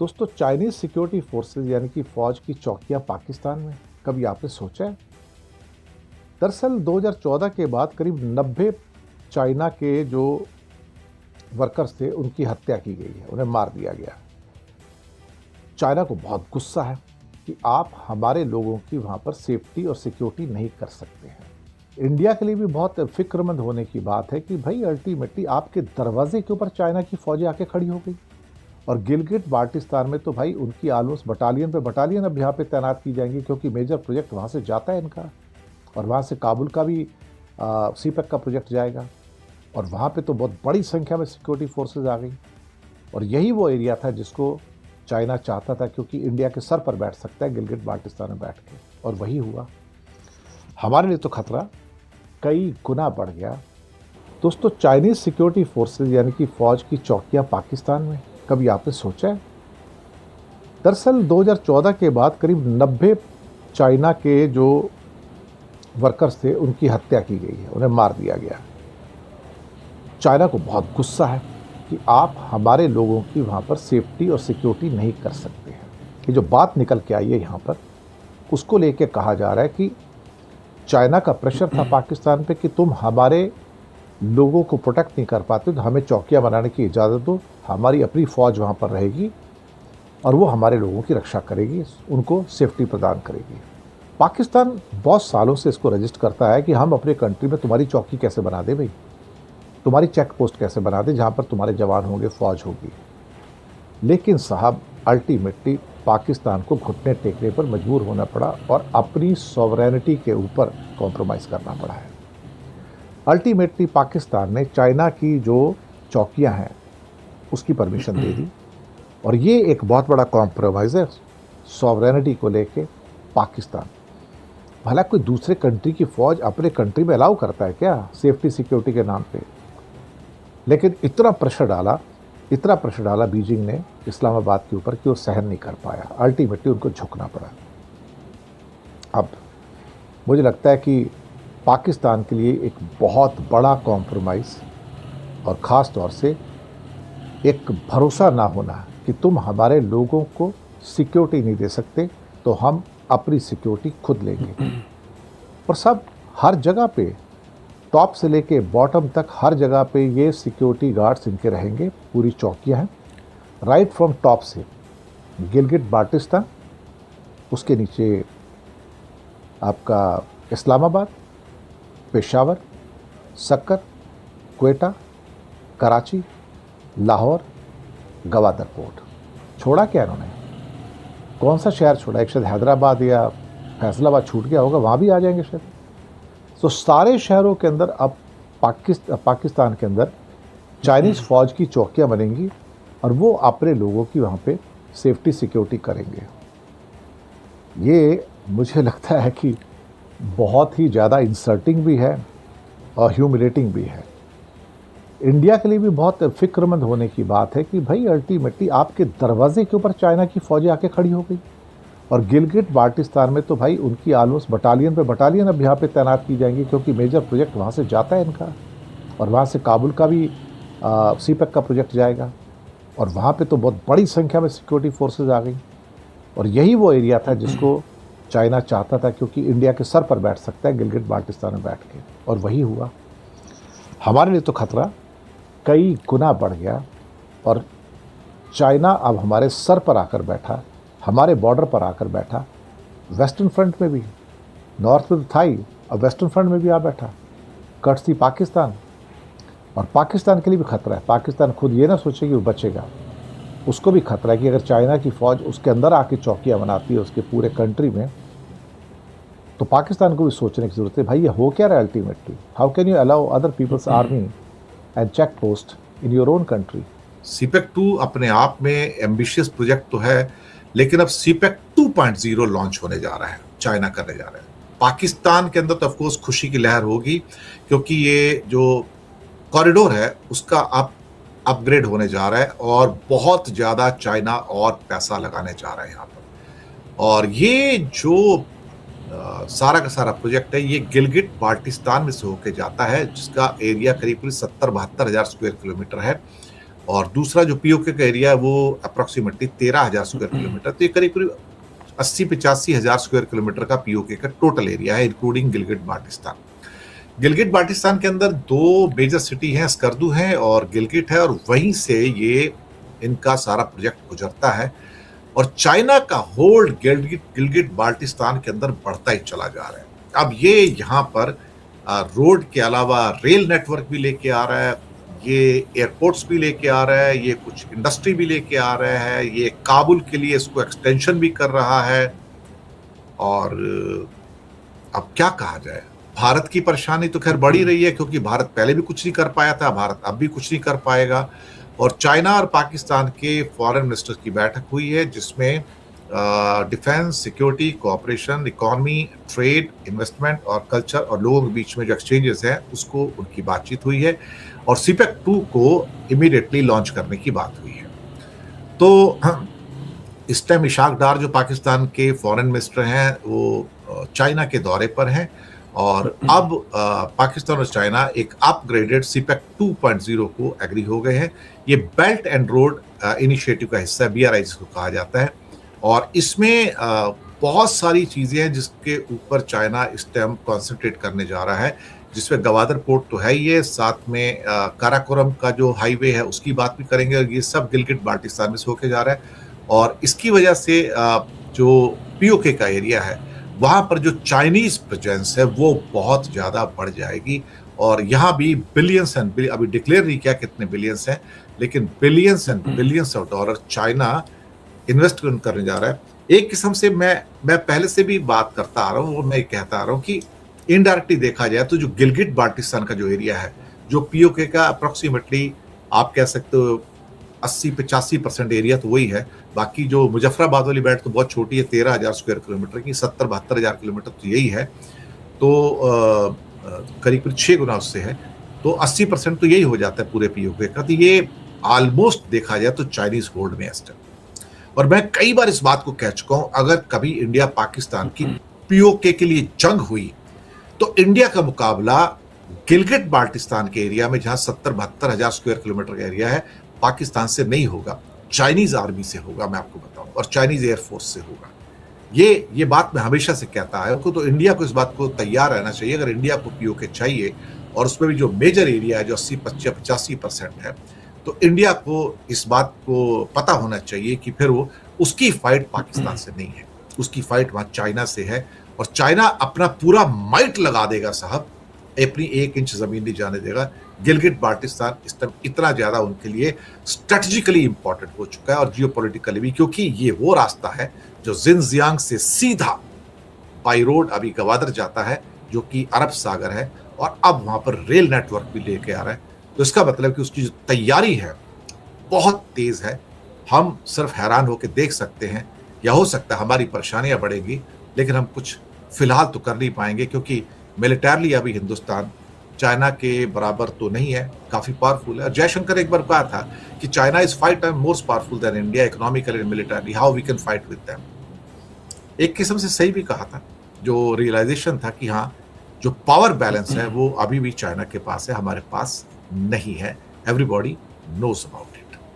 दोस्तों, Chinese security forces यानी कि फौज की चौकियां पाकिस्तान में, कभी आपने सोचा है? दरअसल 2014 के बाद करीब 90 चाइना के जो वर्कर्स थे उनकी हत्या की गई है, उन्हें मार दिया गया। चाइना को बहुत गुस्सा है कि आप हमारे लोगों की वहां पर सेफ्टी और सिक्योरिटी नहीं कर सकते हैं। इंडिया के लिए भी बहुत फिक्रमंद होने की बात है कि भाई अल्टीमेटली आपके दरवाजे के ऊपर चाइना की फौजें आके खड़ी हो गई। और गिलगिट बाल्टिस्तान में तो भाई उनकी ऑलमोस्ट बटालियन पे बटालियन अब यहाँ पे तैनात की जाएंगी, क्योंकि मेजर प्रोजेक्ट वहाँ से जाता है इनका। और वहाँ से काबुल का भी सीपेक का प्रोजेक्ट जाएगा। और वहाँ पे तो बहुत बड़ी संख्या में सिक्योरिटी फोर्सेज आ गई। और यही वो एरिया था जिसको चाइना चाहता था, क्योंकि इंडिया के सर पर बैठ सकता है गिलगिट बाल्टिस्तान में बैठ के। और वही हुआ। हमारे लिए तो खतरा कई गुना बढ़ गया। दोस्तों, चाइनीज सिक्योरिटी फोर्सेज यानी कि फौज की चौकियां पाकिस्तान में, कभी आपने सोचा है? दरअसल 2014 के बाद करीब 90 चाइना के जो वर्कर्स थे उनकी हत्या की गई है, उन्हें मार दिया गया। चाइना को बहुत गुस्सा है कि आप हमारे लोगों की वहाँ पर सेफ्टी और सिक्योरिटी नहीं कर सकते हैं। ये जो बात निकल के आई है यहाँ पर, उसको लेके कहा जा रहा है कि चाइना का प्रेशर था पाकिस्तान पे कि तुम हमारे लोगों को प्रोटेक्ट नहीं कर पाते तो हमें चौकियां बनाने की इजाज़त दो, हमारी अपनी फ़ौज वहाँ पर रहेगी और वो हमारे लोगों की रक्षा करेगी, उनको सेफ्टी प्रदान करेगी। पाकिस्तान बहुत सालों से इसको रजिस्ट करता है कि हम अपने कंट्री में तुम्हारी चौकी कैसे बना दे भाई, तुम्हारी चेक पोस्ट कैसे बना दे जहाँ पर तुम्हारे जवान होंगे, फ़ौज होगी। लेकिन साहब, अल्टीमेटली पाकिस्तान को घुटने टेकने पर मजबूर होना पड़ा और अपनी सॉवरेनिटी के ऊपर कॉम्प्रोमाइज़ करना पड़ा है। अल्टीमेटली पाकिस्तान ने चाइना की जो चौकियां हैं उसकी परमिशन दे दी। और ये एक बहुत बड़ा कॉम्प्रोमाइज़ है सॉवरेनिटी को लेके। पाकिस्तान भला कोई दूसरे कंट्री की फ़ौज अपने कंट्री में अलाउ करता है क्या सेफ्टी सिक्योरिटी के नाम पे? लेकिन इतना प्रेशर डाला बीजिंग ने इस्लामाबाद के ऊपर कि वो सहन नहीं कर पाया। अल्टीमेटली उनको झुकना पड़ा। अब मुझे लगता है कि पाकिस्तान के लिए एक बहुत बड़ा कॉम्प्रोमाइज़ और ख़ास तौर से एक भरोसा ना होना कि तुम हमारे लोगों को सिक्योरिटी नहीं दे सकते तो हम अपनी सिक्योरिटी खुद लेंगे। और सब हर जगह पे, टॉप से लेके बॉटम तक हर जगह पे ये सिक्योरिटी गार्ड्स इनके रहेंगे, पूरी चौकियां हैं राइट फ्रॉम टॉप से। गिलगिट बाल्टिस्तान, उसके नीचे आपका इस्लामाबाद, पेशावर, सक्कर, क्वेटा, कराची, लाहौर, गवादर पोर्ट। छोड़ा क्या इन्होंने? कौन सा शहर छोड़ा? एक शायद हैदराबाद या फैसलाबाद छूट गया होगा, वहाँ भी आ जाएंगे शायद। तो सारे शहरों के अंदर अब पाकिस्तान के अंदर चाइनीज़ फ़ौज की चौकियाँ बनेंगी और वो अपने लोगों की वहाँ पे सेफ्टी सिक्योरिटी करेंगे। ये मुझे लगता है कि बहुत ही ज़्यादा इंसल्टिंग भी है और ह्यूमिलेटिंग भी है। इंडिया के लिए भी बहुत फिक्रमंद होने की बात है कि भाई अल्टीमेटली आपके दरवाजे के ऊपर चाइना की फ़ौजें आके खड़ी हो गई। और गिलगिट बाल्टिस्तान में तो भाई उनकी ऑलमोस्ट बटालियन पे बटालियन अब यहाँ पे तैनात की जाएंगी, क्योंकि मेजर प्रोजेक्ट वहाँ से जाता है इनका। और वहाँ से काबुल का भी सीपेक का प्रोजेक्ट जाएगा। और वहाँ पे तो बहुत बड़ी संख्या में सिक्योरिटी फोर्सेज आ गई। और यही वो एरिया था जिसको चाइना चाहता था, क्योंकि इंडिया के सर पर बैठ सकता है गिलगिट बाल्टिस्तान में बैठ के। और वही हुआ। हमारे लिए तो खतरा कई गुना बढ़ गया। और चाइना अब हमारे सर पर आकर बैठा, हमारे बॉर्डर पर आकर बैठा। वेस्टर्न फ्रंट में भी, नॉर्थ में तो था ही, अब वेस्टर्न फ्रंट में भी आ बैठा, कटसी पाकिस्तान। और पाकिस्तान के लिए भी खतरा है। पाकिस्तान खुद ये ना सोचे कि वो बचेगा, उसको भी खतरा है कि अगर चाइना की फ़ौज उसके अंदर आके चौकियाँ बनाती है उसके पूरे कंट्री में, तो पाकिस्तान को भी सोचने की ज़रूरत है भाई ये हो क्या रहा है ultimately. How can you allow other peoples army and check post in your own country? CPEC 2 अपने आप में एम्बिशियस प्रोजेक्ट तो है, लेकिन अब सीपेक 2.0 लॉन्च होने जा रहा है, चाइना करने जा रहा है। पाकिस्तान के अंदर तो ऑफकोर्स खुशी की लहर होगी, क्योंकि ये जो कॉरिडोर है उसका अपग्रेड होने जा रहा है और बहुत ज़्यादा चाइना और पैसा लगाने जा रहा है यहाँ पर। और ये जो सारा का सारा प्रोजेक्ट है ये गिलगिट बाल्टिस्तान में से होकर जाता है, जिसका एरिया करीब 70-72 हज़ार स्क्वायर किलोमीटर है। और दूसरा जो पीओके का एरिया है वो अप्रोक्सीमेटली 13,000 स्क्वायर किलोमीटर, तो ये करीब करीब 80-85 हज़ार स्क्वायर किलोमीटर का पीओके का टोटल एरिया है, इंक्लूडिंग गिलगिट बाल्टिस्तान। गिलगिट बाल्टिस्तान के अंदर दो मेजर सिटी हैं, स्कर्दू है और गिलगिट है, और वहीं से ये इनका सारा प्रोजेक्ट गुजरता है। और चाइना का होल्ड गिलगिट गिलगिट बाल्टिस्तान के अंदर बढ़ता ही चला जा रहा है। अब ये यहाँ पर रोड के अलावा रेल नेटवर्क भी लेके आ रहा है, ये एयरपोर्ट्स भी लेके आ रहा है, ये कुछ इंडस्ट्री भी लेके आ रहा है, ये काबुल के लिए इसको एक्सटेंशन भी कर रहा है। और अब क्या कहा जाए, भारत की परेशानी तो खैर बढ़ी रही है, क्योंकि भारत पहले भी कुछ नहीं कर पाया था, भारत अब भी कुछ नहीं कर पाएगा। और चाइना और पाकिस्तान के फॉरेन मिनिस्टर की बैठक हुई है, जिसमें defence, security, cooperation, economy, trade, investment और कल्चर और लोगों के बीच में जो एक्सचेंजेस हैं उसको उनकी बातचीत हुई है, और सीपेक 2 को इमीडिएटली लॉन्च करने की बात हुई है। तो इस टाइम इशाक डार जो पाकिस्तान के फॉरेन मिनिस्टर हैं वो चाइना के दौरे पर हैं, और अब पाकिस्तान और चाइना एक अपग्रेडेड सीपेक 2.0 को एग्री हो गए हैं। ये बेल्ट एंड रोड इनिशिएटिव का हिस्सा है, BRI जिसको कहा जाता है, और इसमें बहुत सारी चीजें हैं जिसके ऊपर चाइना इस टाइम कॉन्सेंट्रेट करने जा रहा है, जिसमें गवादर पोर्ट तो है ही है, साथ में काराकोरम का जो हाईवे है उसकी बात भी करेंगे, और ये सब गिलगिट बाल्टिस्तान में से होके जा रहा है। और इसकी वजह से जो पीओके का एरिया है वहां पर जो चाइनीज प्रेजेंस है वो बहुत ज्यादा बढ़ जाएगी, और यहाँ भी बिलियंस एंड अभी डिक्लेयर नहीं किया कितने बिलियंस हैं, लेकिन billions and billions of dollar China invest करने जा रहा है। एक किस्म से मैं पहले से भी बात करता आ रहा हूँ, वो मैं कहता आ रहा हूँ कि इनडायरेक्टली देखा जाए तो जो गिलगिट बाल्टिस्तान का जो एरिया है, जो पीओके का अप्रोक्सीमेटली आप कह सकते हो 80-85% एरिया तो वही है, बाकी जो मुजफ्फराबाद वाली बेल्ट तो बहुत छोटी है, 13,000 स्क्वायर किलोमीटर की, 70-72 हज़ार किलोमीटर तो यही है, तो करीब 6 गुना उससे है, तो 80% तो यही हो जाता है पूरे पीओके का। तो ये ऑलमोस्ट देखा जाए तो चाइनीज होल्ड में है। और मैं कई बार इस बात को कह चुका हूं, अगर कभी इंडिया पाकिस्तान की पीओके के लिए जंग हुई तो इंडिया का मुकाबला गिलगिट बाल्टिस्तान के एरिया में, जहां 70-72 हज़ार स्क्वायर किलोमीटर का एरिया है, पाकिस्तान से नहीं होगा, चाइनीज आर्मी से होगा, मैं आपको बताऊं, और चाइनीज एयरफोर्स से होगा। ये बात मैं हमेशा से कहता है, तो इंडिया को इस बात को तैयार रहना चाहिए। अगर इंडिया को पीओके चाहिए, और उसमें भी जो मेजर एरिया है जो 80-85% है, तो इंडिया को इस बात को पता होना चाहिए कि फिर वो उसकी फाइट पाकिस्तान से नहीं है, उसकी फाइट वहां चाइना से है, और चाइना अपना पूरा माइट लगा देगा साहब, अपनी 1 इंच जमीन नहीं जाने देगा। गिलगिट बाल्टिस्तान इस टाइम इतना ज्यादा उनके लिए स्ट्रेटेजिकली इंपॉर्टेंट हो चुका है, और जियोपॉलिटिकली भी, क्योंकि ये वो रास्ता है जो जिनजियांग से सीधा बाई रोड अभी गवादर जाता है, जो कि अरब सागर है, और अब वहां पर रेल नेटवर्क भी लेके आ रहा है। तो इसका मतलब कि उसकी जो तैयारी है बहुत तेज है। हम सिर्फ हैरान होकर देख सकते हैं, या हो सकता है हमारी परेशानियां बढ़ेंगी, लेकिन हम कुछ फिलहाल तो कर नहीं पाएंगे, क्योंकि मिलिटरली अभी हिंदुस्तान चाइना के बराबर तो नहीं है, काफी पावरफुल है। जयशंकर एक बार कहा था कि China is 5 times more powerful than India economically and militarily, how we can fight with them. एक किस्म से सही भी कहा था, जो रियलाइजेशन था कि हाँ, जो पावर बैलेंस है वो अभी भी चाइना के पास है, हमारे पास नहीं है। Everybody knows about.